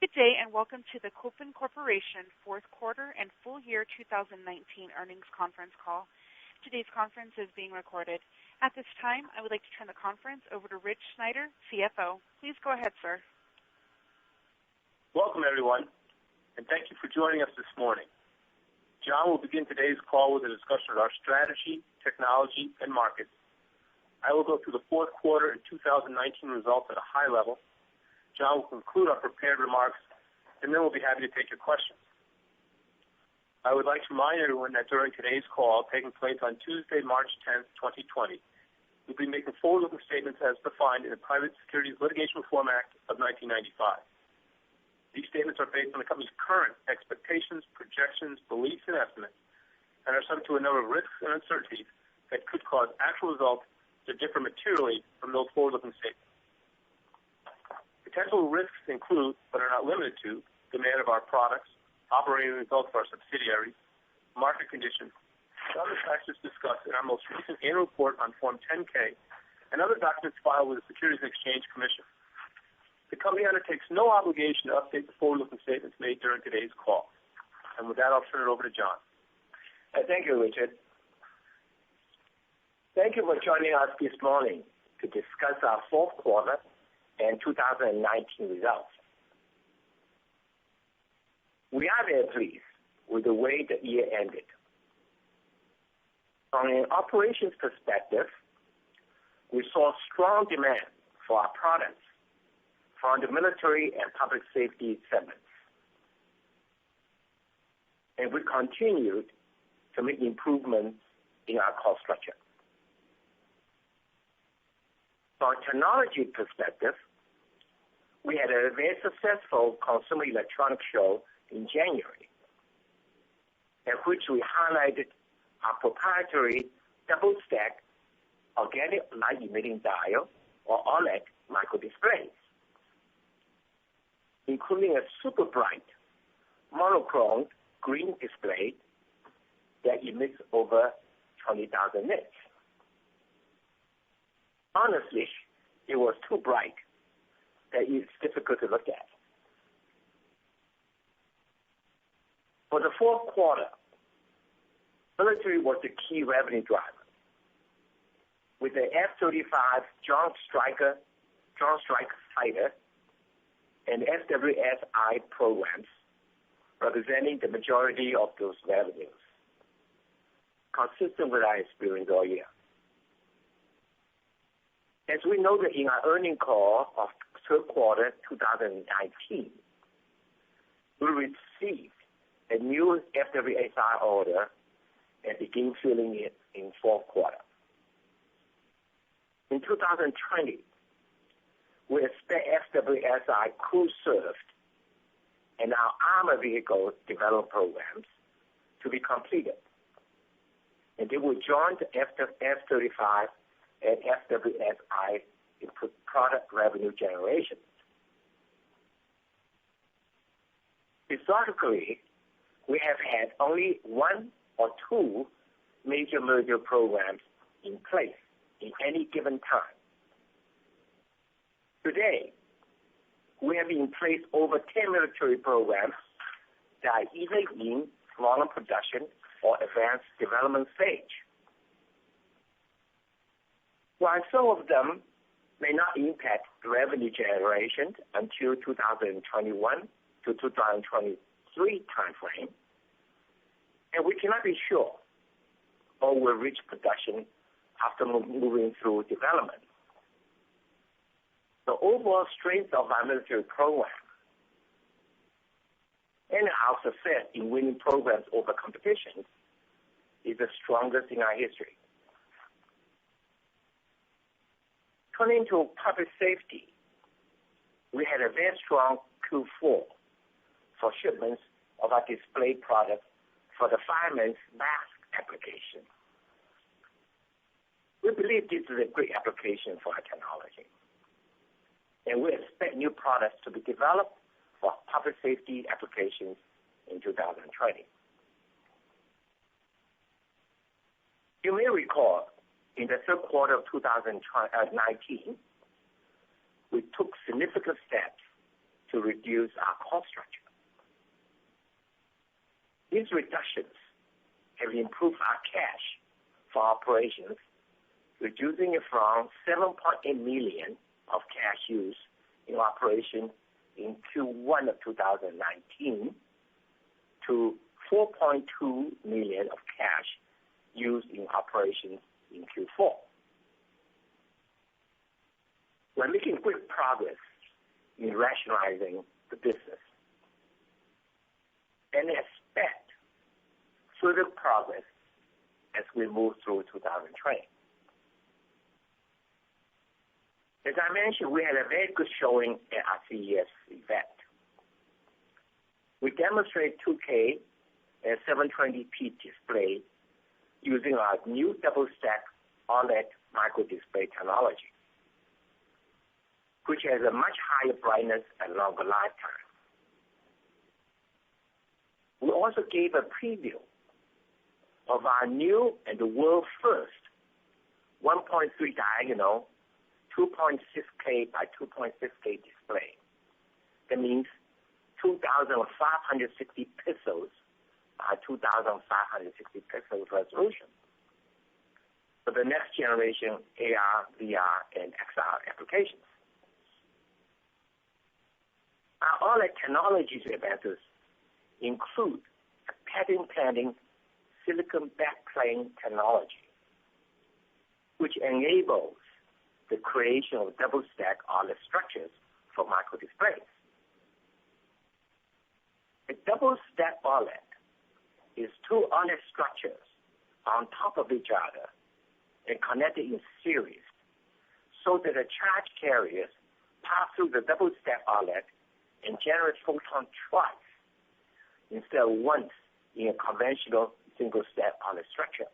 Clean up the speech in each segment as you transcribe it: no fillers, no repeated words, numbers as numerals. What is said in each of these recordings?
Good day, and welcome to the Kopin Corporation fourth quarter and full year 2019 earnings conference call. Today's conference is being recorded. At this time, I would like to turn the conference over to Rich Snyder, CFO. Please go ahead, sir. Welcome, everyone, and thank you for joining us this morning. John will begin today's call with a discussion of our strategy, technology, and markets. I will go through the fourth quarter and 2019 results at a high level. John will conclude our prepared remarks, and then we'll be happy to take your questions. I would like to remind everyone that during today's call, taking place on Tuesday, March 10th, 2020, we'll be making forward-looking statements as defined in the Private Securities Litigation Reform Act of 1995. These statements are based on the company's current expectations, projections, beliefs, and estimates, and are subject to a number of risks and uncertainties that could cause actual results to differ materially from those forward-looking statements. Potential risks include, but are not limited to, demand of our products, operating results of our subsidiaries, market conditions, and other factors discussed in our most recent annual report on Form 10-K and other documents filed with the Securities and Exchange Commission. The company undertakes no obligation to update the forward-looking statements made during today's call. And with that, I'll turn it over to John. Thank you, Richard. Thank you for joining us this morning to discuss our fourth quarter and 2019 results. We are very pleased with the way the year ended. From an operations perspective, we saw strong demand for our products from the military and public safety segments. And we continued to make improvements in our cost structure. From a technology perspective, we had a very successful Consumer Electronics Show in January, at which we highlighted our proprietary double-stack organic light-emitting diode, or OLED, microdisplays, including a super bright monochrome green display that emits over 20,000 nits. Honestly, it was too bright that it's difficult to look at. For the fourth quarter, military was the key revenue driver, with the F-35 Joint Strike Fighter and FWS-I programs representing the majority of those revenues, consistent with our experience all year. As we noted in our earnings call of third quarter 2019, we received a new FWS-I order and began filling it in fourth quarter. In 2020, we expect FWS-I crew served and our armored vehicle development programs to be completed, and they will join the F-35 and FWS-I in product revenue generation. Historically, we have had only one or two major military programs in place in any given time. Today, we have in place over 10 military programs that are either in volume production or advanced development stage. While some of them may not impact revenue generation until 2021 to 2023 timeframe, and we cannot be sure or will reach production after moving through development. The overall strength of our military program and our success in winning programs over competition is the strongest in our history. Turning to public safety, we had a very strong Q4 for shipments of our display products for the fireman's mask application. We believe this is a great application for our technology, and we expect new products to be developed for public safety applications in 2020. You may recall in the third quarter of 2019, we took significant steps to to reduce our cost structure. These reductions have improved our cash for operations, reducing it from $7.8 million of cash use in operation in Q1 of 2019 to $4.2 million of cash used in operations in Q4. We're making good progress in rationalizing the business and expect further progress as we move through 2020. As I mentioned, we had a very good showing at our CES event. We demonstrated 2K and 720p display using our new double-stack OLED microdisplay technology, which has a much higher brightness and longer lifetime. We also gave a preview of our new and the world first 1.3 diagonal 2.6K by 2.6K display. That means 2,560 pixels by 2,560 pixels resolution for the next generation AR, VR, and XR applications. Our OLED technologies advances include a patent-pending silicon backplane technology, which enables the creation of double-stack OLED structures for microdisplays. A double-stack OLED is two OLED structures on top of each other and connected in series so that the charge carriers pass through the double-stack OLED and generate photons twice instead of once in a conventional single-stack OLED structure.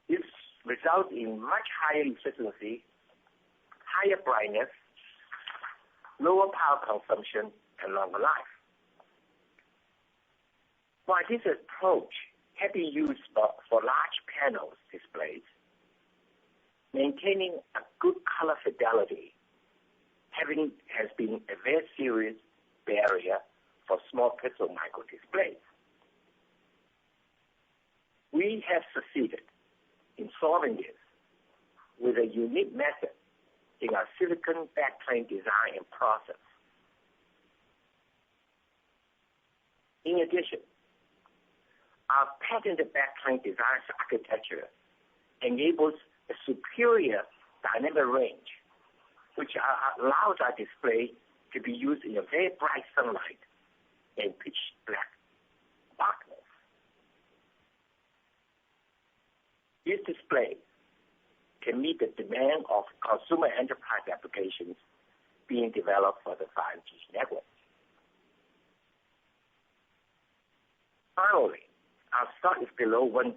This results in much higher efficiency, higher brightness, lower power consumption, and longer life. While this approach can be used for large panels displays, maintaining a good color fidelity has been a very serious barrier for small pixel microdisplays. We have succeeded in solving this with a unique method in our silicon backplane design and process. In addition, our patented backplane design architecture enables a superior dynamic range, which allows our display to be used in a very bright sunlight and pitch black darkness. This display can meet the demand of consumer enterprise applications being developed for the 5G network. Finally, our stock is below $1,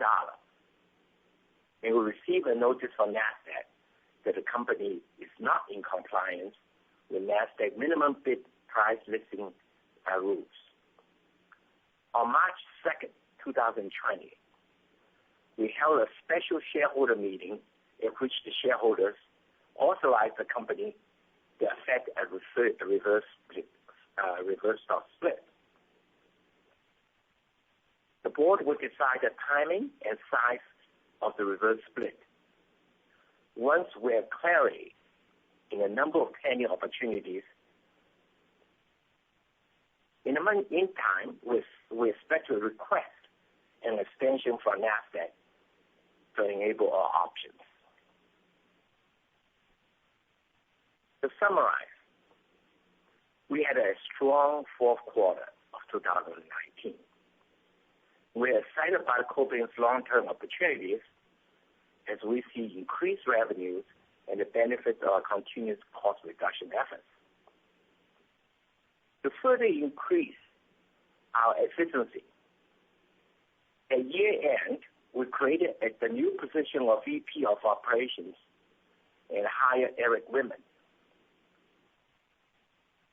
and we received a notice from NASDAQ that the company is not in compliance with NASDAQ minimum bid price listing rules. On March 2nd, 2020, we held a special shareholder meeting in which the shareholders authorized the company to effect a reverse stock split. The board will decide the timing and size of the reverse split once we have clarity in a number of pending opportunities. In the meantime, we expect to request an extension from NASDAQ to enable our options. To summarize, we had a strong fourth quarter of 2019. We're excited about Kopin's long-term opportunities as we see increased revenues and the benefits of our continuous cost reduction efforts. To further increase our efficiency, at year-end, we created the new position of VP of Operations and hired Eric Whitman.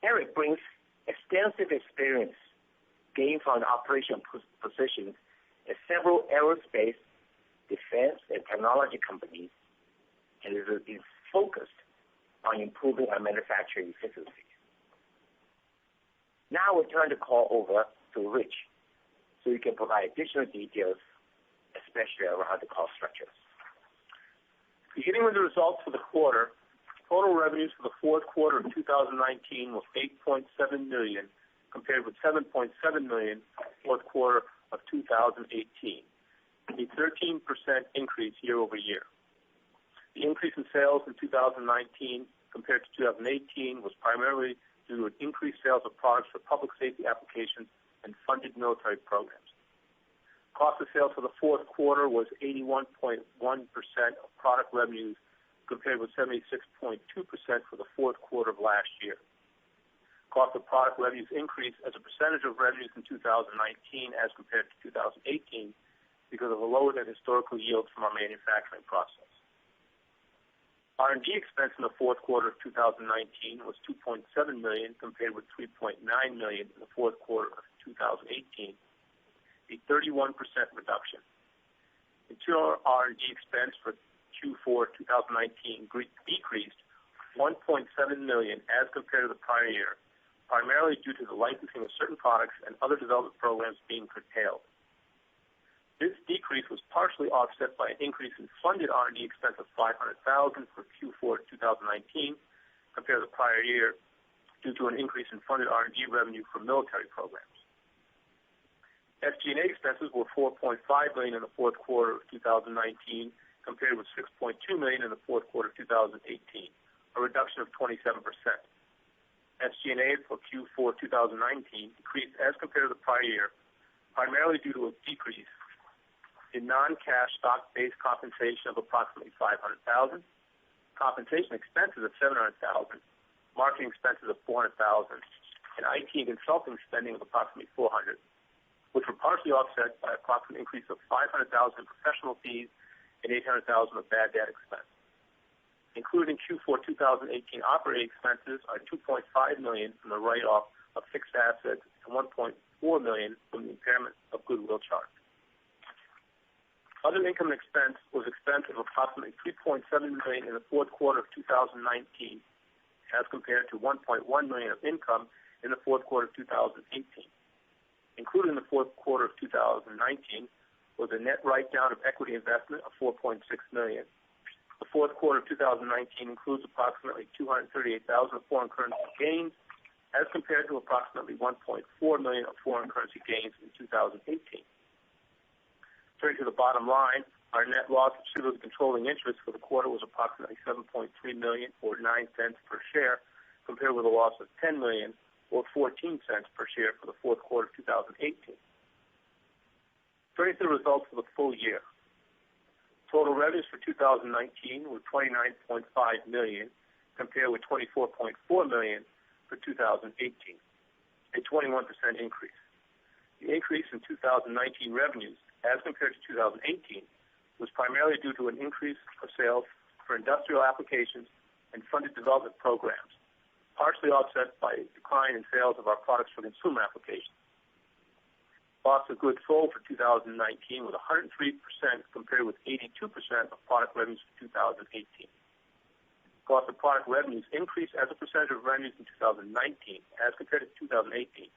Eric brings extensive experience gained from the operation positions at several aerospace, defense, and technology companies, and is focused on improving our manufacturing efficiency. Now we'll turn the call over to Rich so he can provide additional details, especially around the cost structures. Beginning with the results for the quarter, total revenues for the fourth quarter of 2019 was $8.7 million, compared with $7.7 million fourth quarter of 2018, a 13% increase year over year. The increase in sales in 2019 compared to 2018 was primarily due to an increased sales of products for public safety applications and funded military programs. Cost of sales for the fourth quarter was 81.1% of product revenues, compared with 76.2% for the fourth quarter of last year. Cost of product revenues increased as a percentage of revenues in 2019 as compared to 2018 because of a lower than historical yield from our manufacturing process. R&D expense in the fourth quarter of 2019 was $2.7 million compared with $3.9 million in the fourth quarter of 2018, a 31% reduction. Internal R&D expense for Q4 2019 decreased $1.7 million as compared to the prior year, primarily due to the licensing of certain products and other development programs being curtailed. This decrease was partially offset by an increase in funded R&D expense of $500,000 for Q4 2019 compared to the prior year due to an increase in funded R&D revenue for military programs. SG&A expenses were $4.5 million in the fourth quarter of 2019 compared with $6.2 million in the fourth quarter of 2018, a reduction of 27%. SG&A for Q4 2019 decreased as compared to the prior year, primarily due to a decrease in non-cash stock-based compensation of approximately $500,000, compensation expenses of $700,000, marketing expenses of $400,000, and IT and consulting spending of approximately $400,000, which were partially offset by an approximate increase of $500,000 in professional fees and $800,000 of bad debt expense. Including Q4 2018 operating expenses are $2.5 million from the write-off of fixed assets and $1.4 million from the impairment of goodwill charge. Other income and expense was expense of approximately $3.7 million in the fourth quarter of 2019 as compared to $1.1 million of income in the fourth quarter of 2018. Included in the fourth quarter of 2019 was a net write-down of equity investment of $4.6 million. The fourth quarter of 2019 includes approximately $238,000 of foreign currency gains as compared to approximately $1.4 million of foreign currency gains in 2018. Turning to the bottom line, our net loss attributable to controlling interest for the quarter was approximately $7.3 million or 9 cents per share, compared with a loss of $10 million or 14 cents per share for the fourth quarter of 2018. Turning to the results for the full year. Total revenues for 2019 were $29.5 million, compared with $24.4 million for 2018, a 21% increase. The increase in 2019 revenues as compared to 2018 was primarily due to an increase of sales for industrial applications and funded development programs, partially offset by a decline in sales of our products for consumer applications. Cost of goods sold for 2019 was 103% compared with 82% of product revenues for 2018. Cost of product revenues increased as a percentage of revenues in 2019 as compared to 2018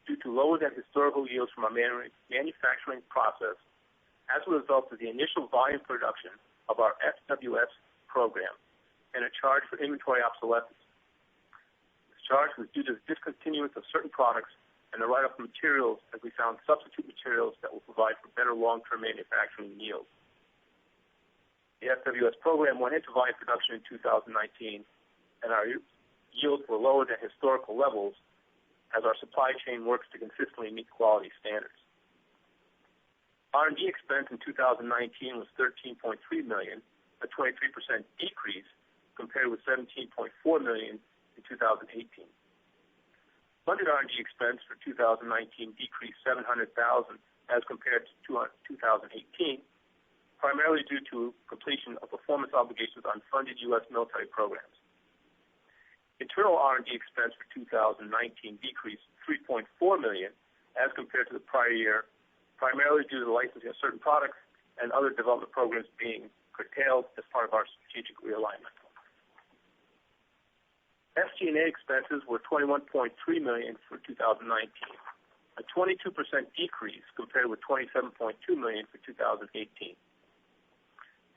due to lower than historical yields from our manufacturing process as a result of the initial volume production of our FWS program and a charge for inventory obsolescence. This charge was due to the discontinuance of certain products and the write-off of materials as we found substitute materials that will provide for better long-term manufacturing yields. The FWS program went into volume production in 2019, and our yields were lower than historical levels as our supply chain works to consistently meet quality standards. R&D expense in 2019 was $13.3 million, a 23% decrease compared with $17.4 million in 2018. Funded R&D expense for 2019 decreased $700,000 as compared to 2018, primarily due to completion of performance obligations on funded U.S. military programs. Internal R&D expense for 2019 decreased $3.4 million as compared to the prior year, primarily due to the licensing of certain products and other development programs being curtailed as part of our strategic realignment. SG&A expenses were $21.3 million for 2019, a 22% decrease compared with $27.2 million for 2018.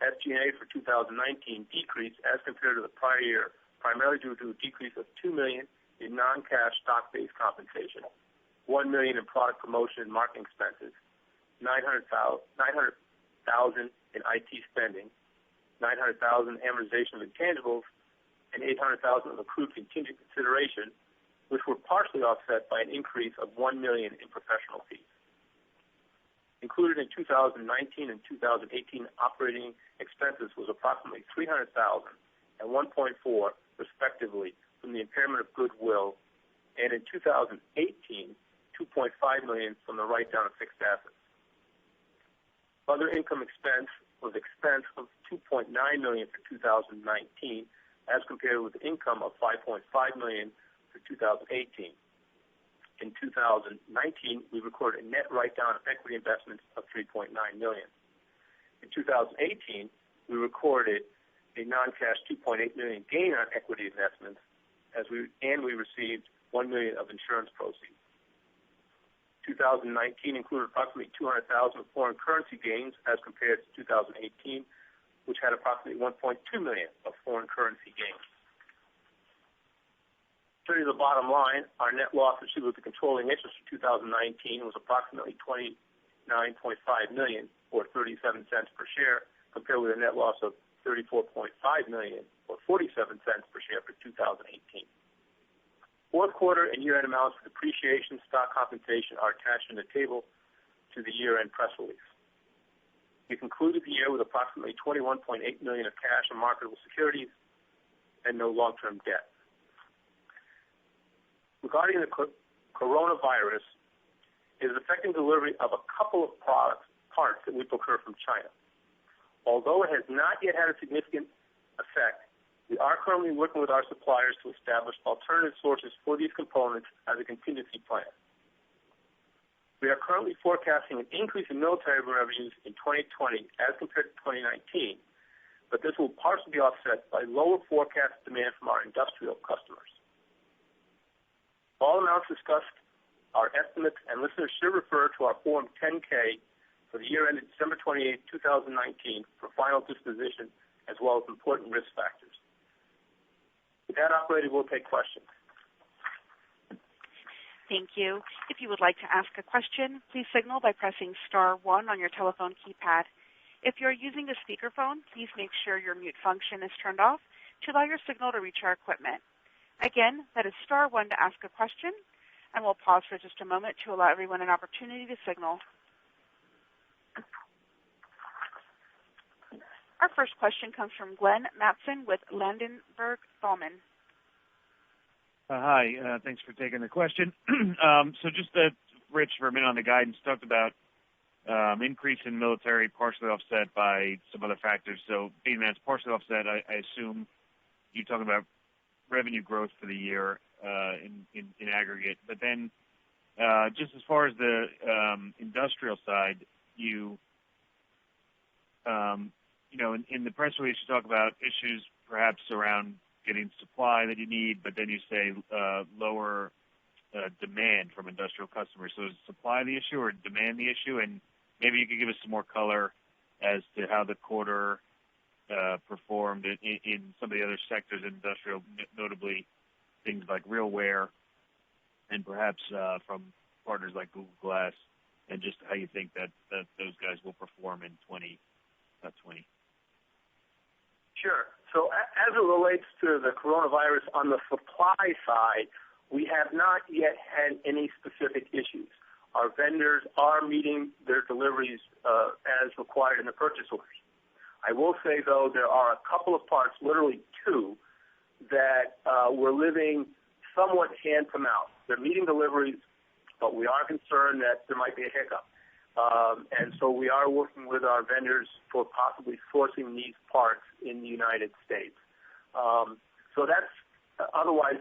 SG&A for 2019 decreased as compared to the prior year, primarily due to a decrease of $2 million in non-cash stock-based compensation, $1 million in product promotion and marketing expenses, $900,000 in IT spending, $900,000 amortization of intangibles, and $800,000 of accrued contingent consideration, which were partially offset by an increase of $1 million in professional fees. Included in 2019 and 2018 operating expenses was approximately $300,000 and $1.4, respectively, from the impairment of goodwill, and in 2018, $2.5 million from the write-down of fixed assets. Other income expense was expense of $2.9 million for 2019, as compared with income of $5.5 million for 2018. In 2019, we recorded a net write-down of equity investments of $3.9 million. In 2018, we recorded a non-cash $2.8 million gain on equity investments, we received $1 million of insurance proceeds. 2019 included approximately $200,000 of foreign currency gains as compared to 2018, which had approximately $1.2 million of foreign currency gains. Turning to the bottom line, our net loss attributable to controlling interest for 2019 was approximately $29.5 million, or 37 cents per share, compared with a net loss of $34.5 million, or 47 cents per share for 2018. Fourth quarter and year-end amounts for depreciation, stock compensation are attached in the table to the year-end press release. We concluded the year with approximately $21.8 million of cash and marketable securities and no long-term debt. Regarding the coronavirus, it is affecting delivery of a couple of parts that we procure from China. Although it has not yet had a significant effect, we are currently working with our suppliers to establish alternative sources for these components as a contingency plan. We are currently forecasting an increase in military revenues in 2020 as compared to 2019, but this will partially be offset by lower forecast demand from our industrial customers. All amounts discussed are estimates, and listeners should refer to our Form 10-K for the year ended December 28, 2019 for final disposition, as well as important risk factors. With that, operator, we'll take questions. Thank you. If you would like to ask a question, please signal by pressing star 1 on your telephone keypad. If you're using a speakerphone, please make sure your mute function is turned off to allow your signal to reach our equipment. Again, that is star 1 to ask a question, and we'll pause for just a moment to allow everyone an opportunity to signal. Our first question comes from Glenn Mattson with Ladenburg Thalmann. Hi, thanks for taking the question. So just Rich, for a minute on the guidance, talked about increase in military partially offset by some other factors. So being that it's partially offset, I assume you're talking about revenue growth for the year in aggregate. But then just as far as the industrial side, you know, in the press release you talk about issues perhaps around getting supply that you need, but then you say lower demand from industrial customers. So is supply the issue or demand the issue? And maybe you could give us some more color as to how the quarter performed in some of the other sectors in industrial, notably things like RealWear and perhaps from partners like Google Glass, and just how you think that those guys will perform in 2020. Sure. So as it relates to the coronavirus on the supply side, we have not yet had any specific issues. Our vendors are meeting their deliveries as required in the purchase orders. I will say, though, there are a couple of parts, literally 2, that we're living somewhat hand-to-mouth. They're meeting deliveries, but we are concerned that there might be a hiccup. And so we are working with our vendors for possibly sourcing these parts in the United States. So that's otherwise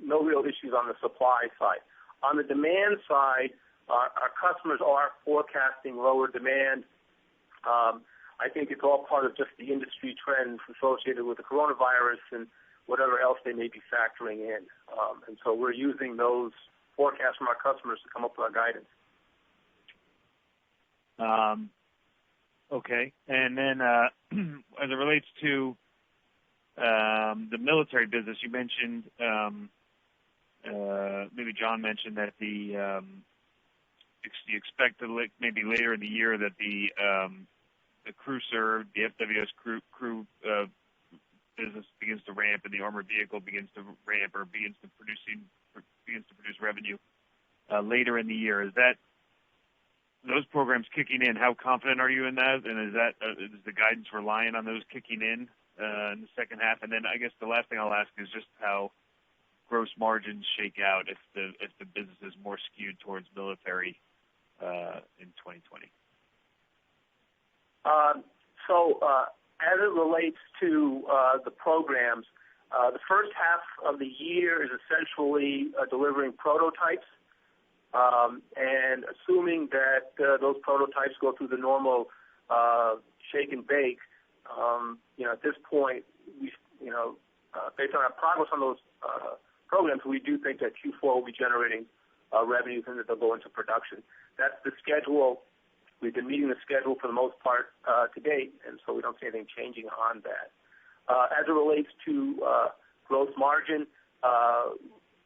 no real issues on the supply side. On the demand side, our customers are forecasting lower demand. I think it's all part of just the industry trends associated with the coronavirus, and whatever else they may be factoring in. And so we're using those forecasts from our customers to come up with our guidance. Okay. And then as it relates to the military business, you mentioned, maybe John mentioned that you expect to maybe later in the year that the crew served, the FWS crew business begins to ramp and the armored vehicle begins to ramp or begins to produce revenue later in the year. Is that those programs kicking in? How confident are you in that? And is the guidance reliant on those kicking in the second half? And then I guess the last thing I'll ask is just how gross margins shake out if the business is more skewed towards military in 2020. As it relates to the programs, the first half of the year is essentially delivering prototypes, and assuming that those prototypes go through the normal shake and bake. At this point, based on our progress on those programs, we do think that Q4 will be generating revenues and that they'll go into production. That's the schedule. We've been meeting the schedule for the most part to date, and so we don't see anything changing on that. As it relates to gross margin,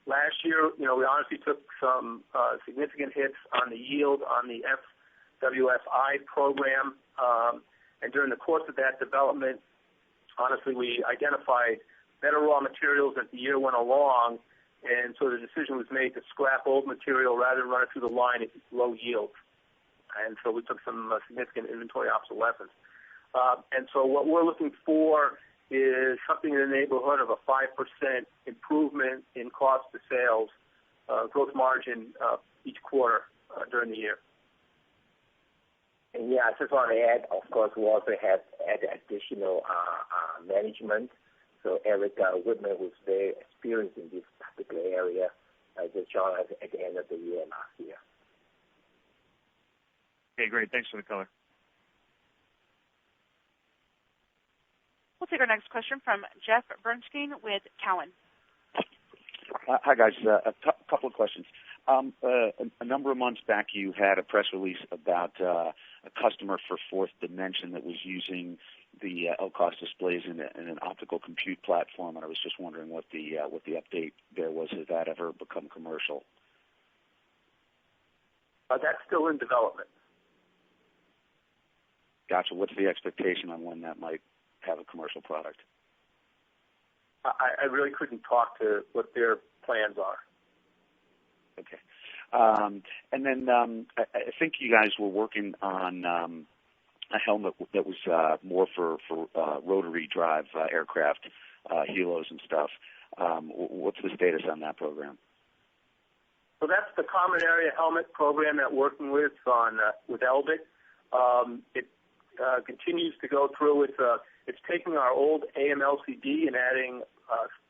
last year, we honestly took some significant hits on the yield on the FWS-I program, and during the course of that development, honestly, we identified better raw materials as the year went along, and so the decision was made to scrap old material rather than run it through the line at low yield. And so we took some significant inventory obsolescence. And so what we're looking for is something in the neighborhood of a 5% improvement in cost to sales, gross margin each quarter during the year. And I just want to add, of course, we also have added additional management. So Eric Whitman, who's very experienced in this particular area, just joined us at the end of the year last year. Okay, great. Thanks for the color. We'll take our next question from Jeff Bernstein with Cowen. Hi, guys. A couple of questions. A number of months back, you had a press release about a customer for Fourth Dimension that was using the LCOS displays in an optical compute platform, and I was just wondering what the update there was. Has that ever become commercial? That's still in development. Gotcha. What's the expectation on when that might have a commercial product? I really couldn't talk to what their plans are. Okay. And then I think you guys were working on a helmet that was more for rotary drive aircraft, helos and stuff. What's the status on that program? So that's the common area helmet program that we're working with Elbit. It continues to go through. It's taking our old AMLCD and adding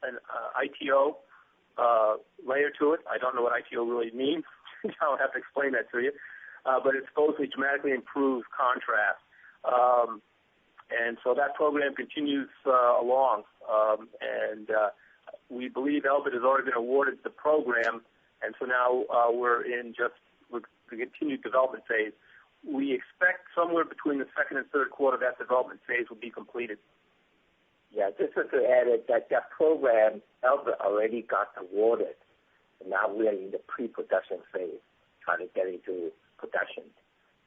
an ITO layer to it. I don't know what ITO really means. I'll have to explain that to you. But it supposedly dramatically improves contrast. And so that program continues along. And we believe Elbit has already been awarded the program, and so now we're in just the continued development phase. We expect somewhere between the second and third quarter that development phase will be completed. Yeah, just to add it, that program, Elbit already got awarded, and now we are in the pre-production phase, trying to get into production.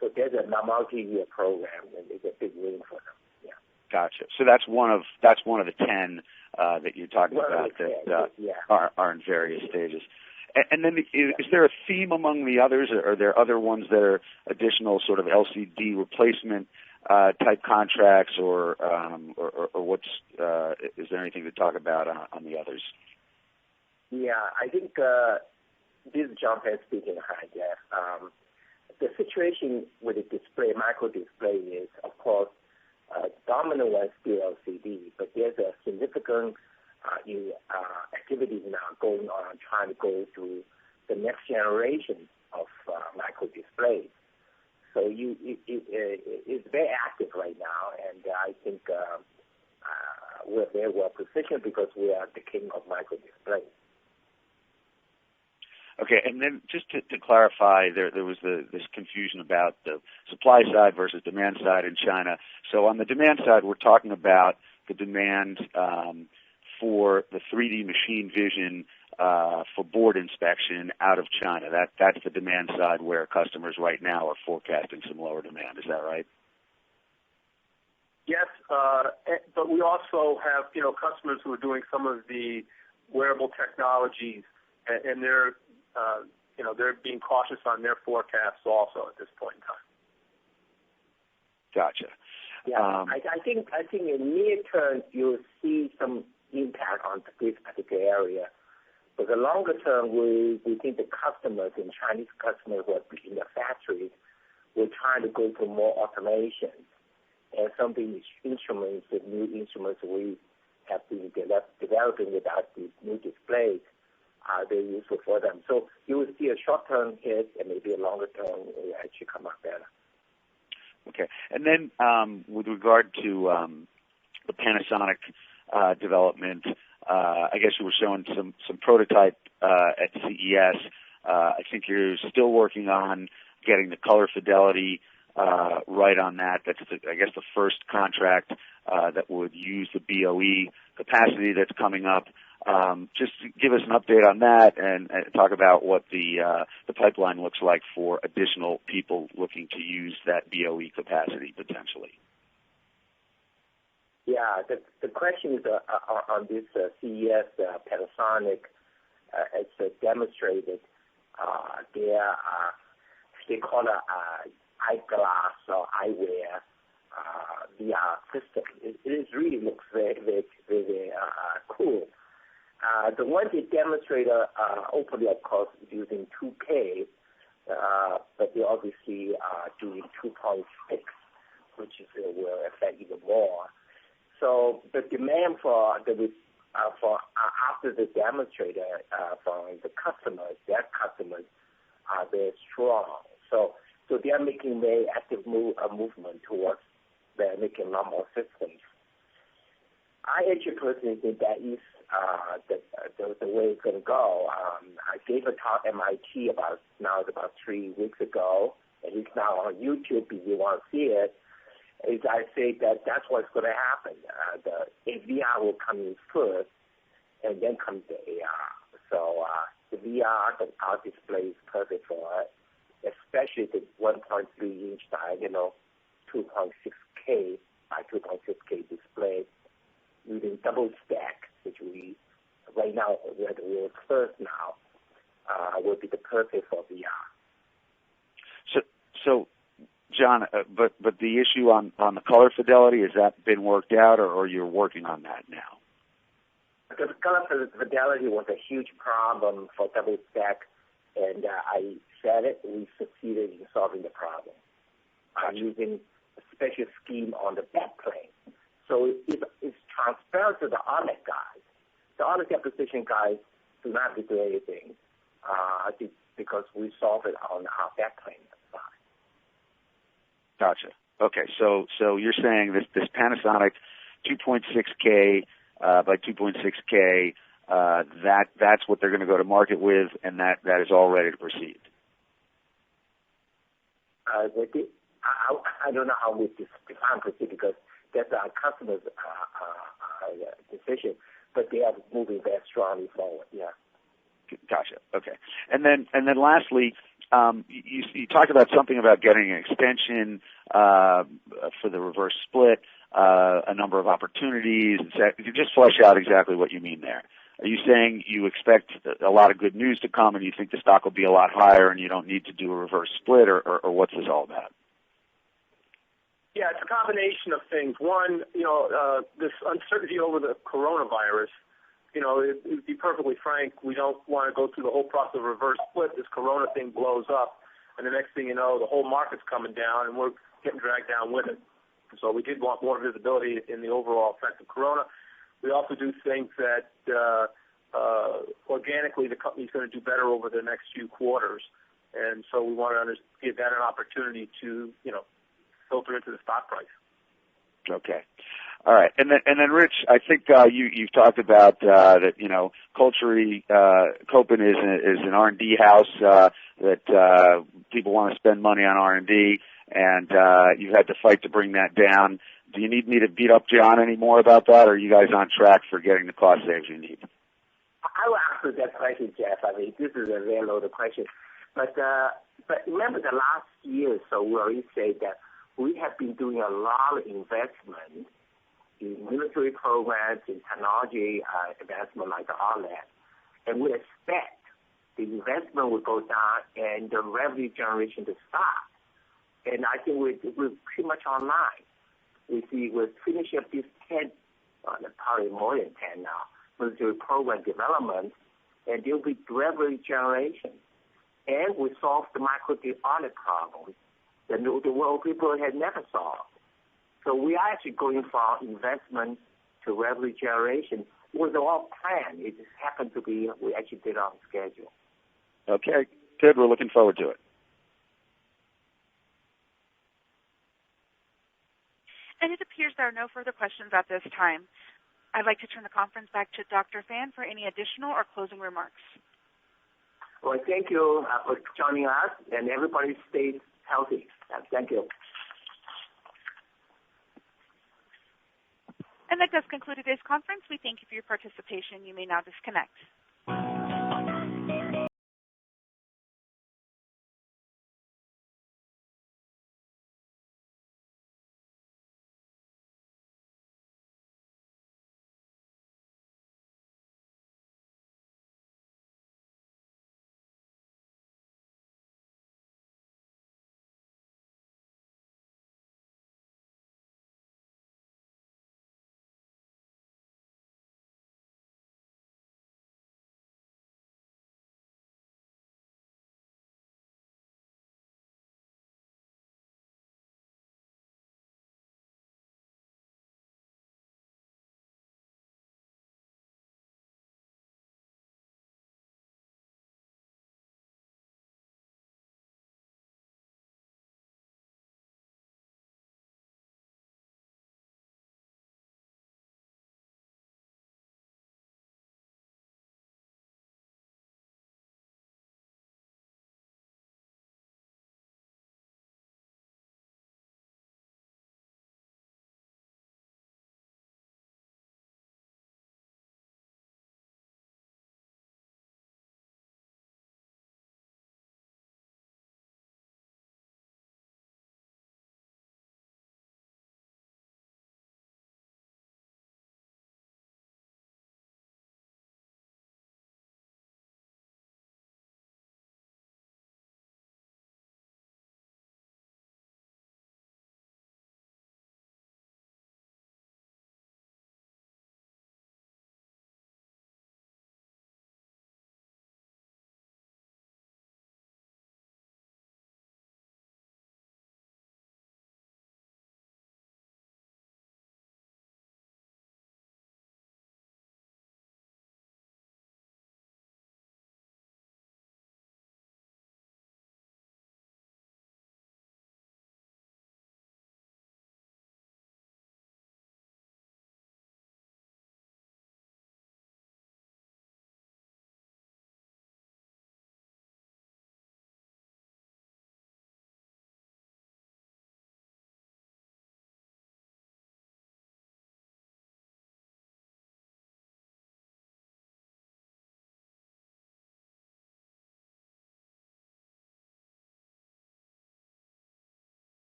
So there's a multi-year program, and there's a big win for them. Yeah. Gotcha. So that's one of the 10 that you're talking about that are in various stages. And then is there a theme among the others? Are there other ones that are additional sort of LCD replacement type contracts, or what's is there anything to talk about on the others? Yeah, I think this is John Penn speaking. Hi, Jeff. The situation with the display, micro display, is of course dominant one still LCD, but there's a significant activities now going on trying to go to the next generation of micro displays. So it's very active right now, and I think we're very well positioned because we are the king of micro display. Okay, and then just to clarify, there was this confusion about the supply side versus demand side in China. So on the demand side, we're talking about the demand for the 3D machine vision for board inspection out of China. That's the demand side where customers right now are forecasting some lower demand. Is that right? Yes, but we also have customers who are doing some of the wearable technologies, and they're being cautious on their forecasts also at this point in time. Gotcha. Yeah, I think in near term you'll see some impact on this particular area. But the longer term, we think the customers and Chinese customers who are in the factories will try to go to more automation. And some of these instruments, the new instruments we have been developing without these new displays, they're useful for them. So you will see a short-term hit and maybe a longer-term will actually come out better. Okay. And then with regard to the Panasonic development, I guess you were showing some prototype at CES. I think you're still working on getting the color fidelity right on that. That's, I guess, the first contract that would use the BOE capacity that's coming up. Just give us an update on that and talk about what the pipeline looks like for additional people looking to use that BOE capacity potentially. Yeah, the question is on this CES Panasonic. It's demonstrated they call it eyeglass or eyewear VR system. It really looks very, very, very cool. The one they demonstrated openly, of course, using 2K, but they obviously are doing 2.6, which will affect even more. So the demand for after the demonstrator from the customers, their customers, are very strong. So they are making very active movement towards making a lot more systems. I actually personally think that is the way it's going to go. I gave a talk at MIT about 3 weeks ago, and it's now on YouTube if you want to see it. Is I say that's what's going to happen. The VR will come in first, and then comes the AR. So the VR, the art display is perfect for it, especially the 1.3-inch diagonal 2.6K by 2.6K display using double stack, which right now we're the world's first now, will be the perfect for VR. So John, but the issue on the color fidelity, has that been worked out, or you're working on that now? The color fidelity was a huge problem for double stack, and I said it. We succeeded in solving the problem by using a special scheme on the backplane. So it's transparent to the OLED guys. The OLED deposition guys do not have to do anything because we solve it on our backplane side. Gotcha. Okay, so you're saying this Panasonic 2.6K by 2.6K, that's what they're going to go to market with, and that is all ready to proceed. I don't know how we define proceed because that's our customers' decision, but they are moving very strongly forward. Yeah. Gotcha. Okay. And then lastly, you talked about something about getting an extension for the reverse split, a number of opportunities. Could you just flesh out exactly what you mean there? Are you saying you expect a lot of good news to come and you think the stock will be a lot higher and you don't need to do a reverse split, or what's this all about? Yeah, it's a combination of things. One, this uncertainty over the coronavirus, to be perfectly frank, we don't want to go through the whole process of reverse split. This corona thing blows up, and the next thing you know, the whole market's coming down, and we're getting dragged down with it. So we did want more visibility in the overall effect of corona. We also do think that organically the company's going to do better over the next few quarters, and so we want to give that an opportunity to, filter into the stock price. Okay. All right, and then Rich, I think you've talked about that culturally, Kopin is an R&D house that people want to spend money on R&D, and you've had to fight to bring that down. Do you need me to beat up John any more about that, or are you guys on track for getting the cost saves you need? I will answer that question, Jeff. I mean, this is a very loaded question. But remember the last year or so, we already said that we have been doing a lot of investment in military programs, in technology advancement like all that. And we expect the investment will go down and the revenue generation to stop. And I think we're pretty much online. We're finishing up these 10, probably more than 10 now, military program development, and there will be revenue generation. And we solved the microgrid audit problem that the world people had never solved. So we are actually going from investment to revenue generation. It was all planned. It just happened to be we actually did it on schedule. Okay, good. We're looking forward to it. And it appears there are no further questions at this time. I'd like to turn the conference back to Dr. Fan for any additional or closing remarks. Well, thank you for joining us, and everybody stay healthy. Thank you. And that does conclude today's conference. We thank you for your participation. You may now disconnect.